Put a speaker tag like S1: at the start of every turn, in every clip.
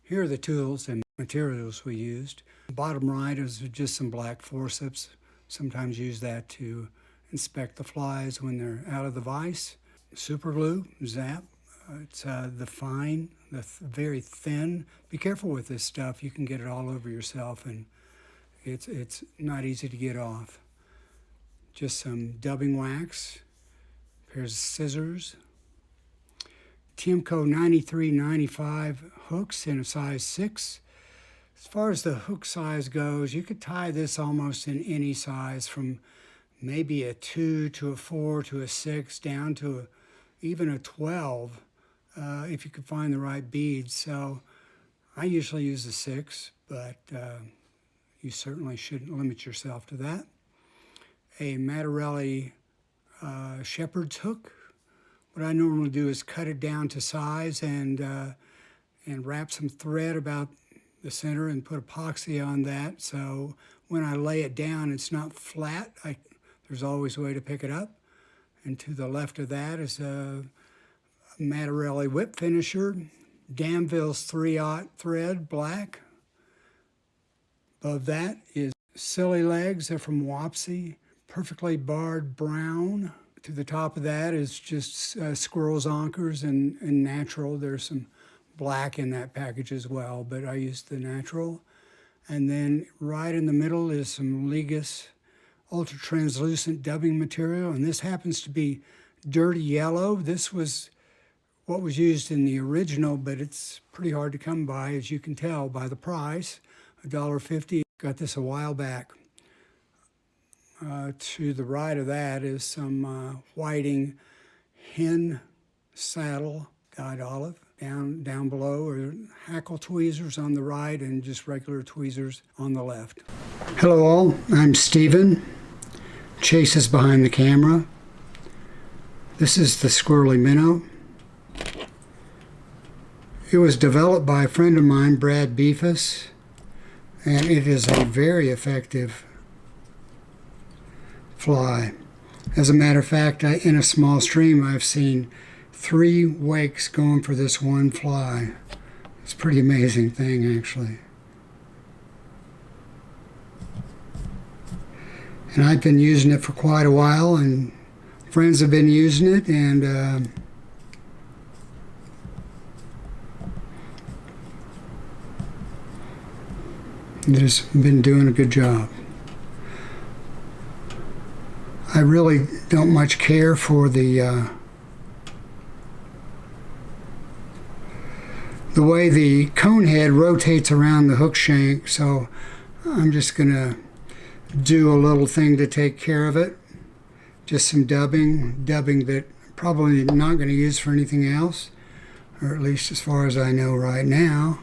S1: Here are the tools and materials we used. Bottom right is just some black forceps. Sometimes use that to inspect the flies when they're out of the vise. Super glue, Zap. It's very thin. Be careful with this stuff. You can get it all over yourself, and it's not easy to get off. Just some dubbing wax, pairs of scissors, Tiemco 9395 hooks in a size 6. As far as the hook size goes, you could tie this almost in any size, from maybe a 2 to a 4 to a 6 down to even a 12 if you could find the right beads. So I usually use a 6, but you certainly shouldn't limit yourself to that. A Mattarelli shepherd's hook. What I normally do is cut it down to size and wrap some thread about the center and put epoxy on that, so when I lay it down it's not flat. There's always a way to pick it up. And to the left of that is a Mattarelli whip finisher, Danville's 3/0 thread, black. Above that is Silly Legs, they're from Wapsie, perfectly barred brown. To the top of that is just squirrel's anchors and natural. There's some black in that package as well, but I used the natural. And then right in the middle is some Ligas ultra translucent dubbing material, and this happens to be dirty yellow. This was what was used in the original, but it's pretty hard to come by, as you can tell by the price, $1.50. Got this a while back. To the right of that is some whiting hen saddle, dyed olive. Down below are hackle tweezers on the right and just regular tweezers on the left. Hello all, I'm Stephen. Chase is behind the camera. This is the Squirrelly Minnow. It was developed by a friend of mine, Brad Befus, and it is a very effective fly. As a matter of fact, in a small stream I've seen 3 wakes going for this one fly. It's a pretty amazing thing, actually. And I've been using it for quite a while, and friends have been using it, and it has been doing a good job. I really don't much care for the way the cone head rotates around the hook shank, so I'm just gonna do a little thing to take care of it. Just some dubbing that probably not going to use for anything else, or at least as far as I know right now.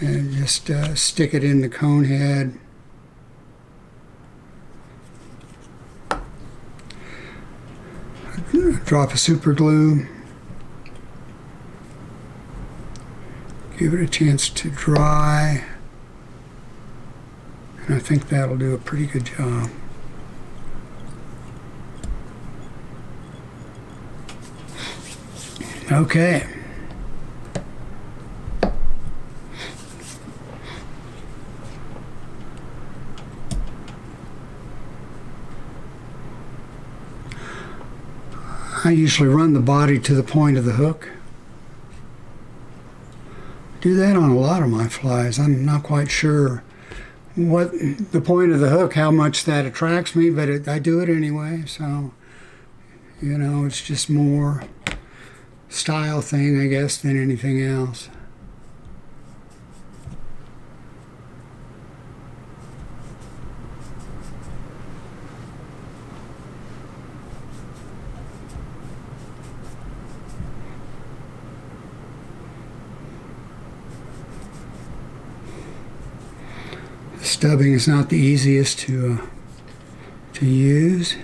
S1: And just stick it in the cone head. Drop of super glue. Give it a chance to dry. And I think that'll do a pretty good job. Okay. I usually run the body to the point of the hook. Do that on a lot of my flies. I'm not quite sure what the point of the hook, how much that attracts me, but I do it anyway. So, you know, it's just more style thing, I guess, than anything else. Stubbing is not the easiest to use.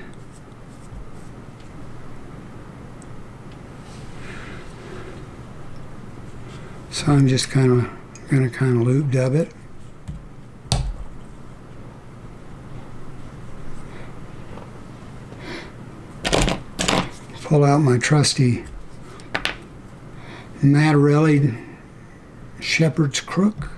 S1: So I'm just going to loop dub it. Pull out my trusty Mattarelli shepherd's crook.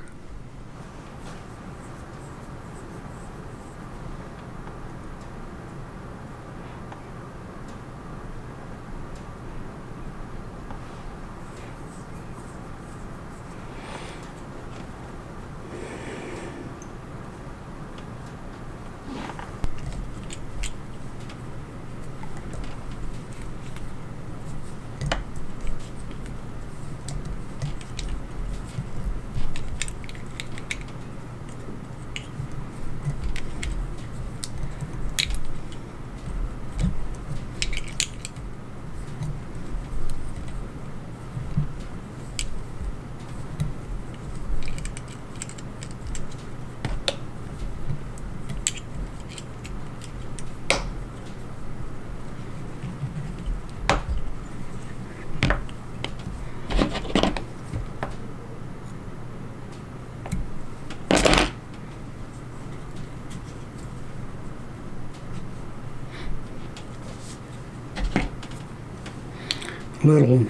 S1: Little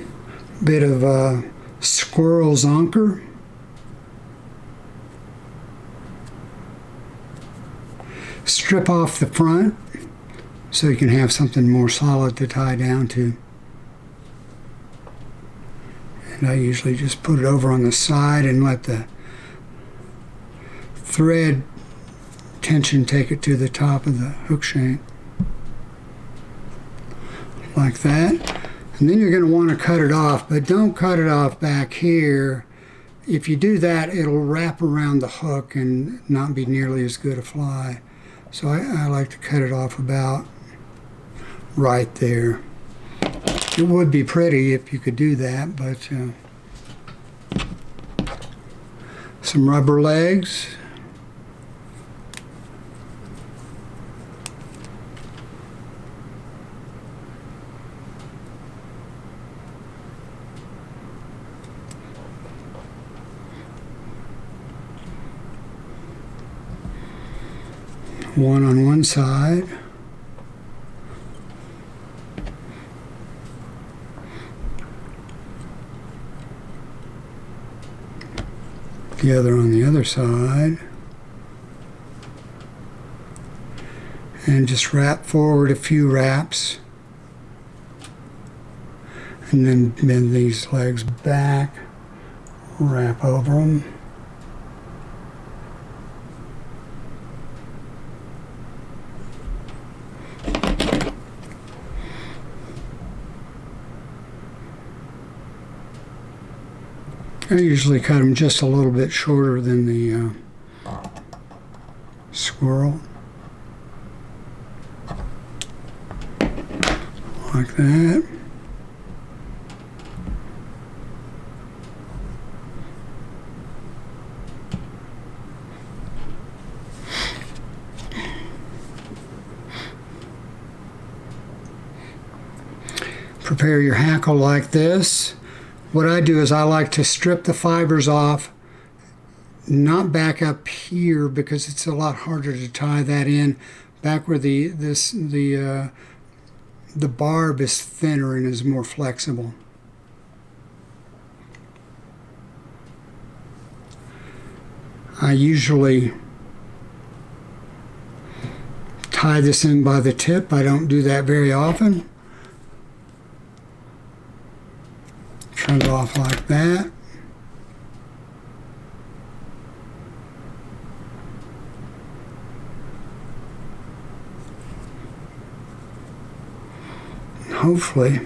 S1: bit of squirrel's anchor. Strip off the front so you can have something more solid to tie down to. And I usually just put it over on the side and let the thread tension take it to the top of the hook shank. Like that. And then you're going to want to cut it off, but don't cut it off back here. If you do that, it'll wrap around the hook and not be nearly as good a fly. So I like to cut it off about right there. It would be pretty if you could do that, but some rubber legs. One on one side. The other on the other side. And just wrap forward a few wraps. And then bend these legs back, wrap over them. I usually cut them just a little bit shorter than the squirrel. Like that. Prepare your hackle like this. What I do is I like to strip the fibers off, not back up here because it's a lot harder to tie that in. Back where the barb is thinner and is more flexible. I usually tie this in by the tip. I don't do that very often. Trim it off like that. Hopefully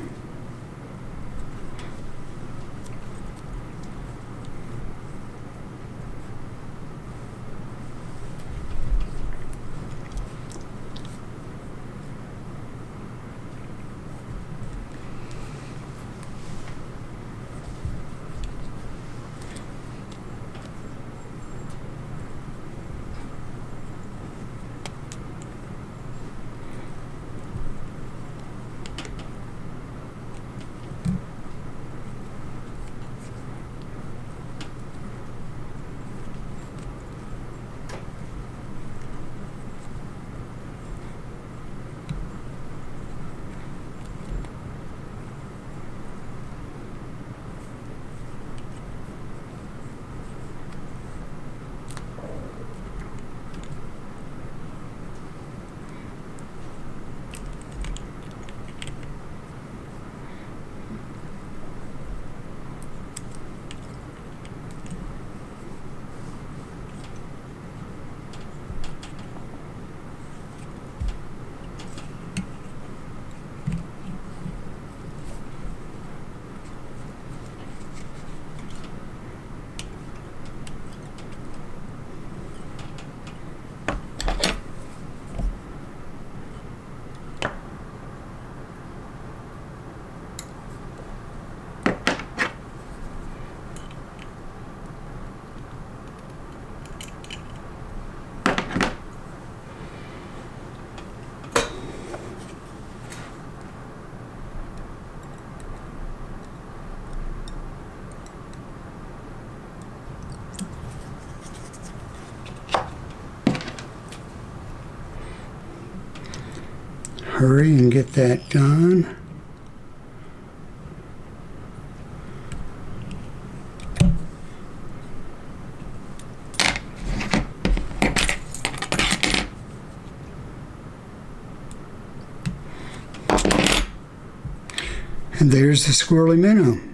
S1: hurry and get that done. And there's the Squirrelly Minnow.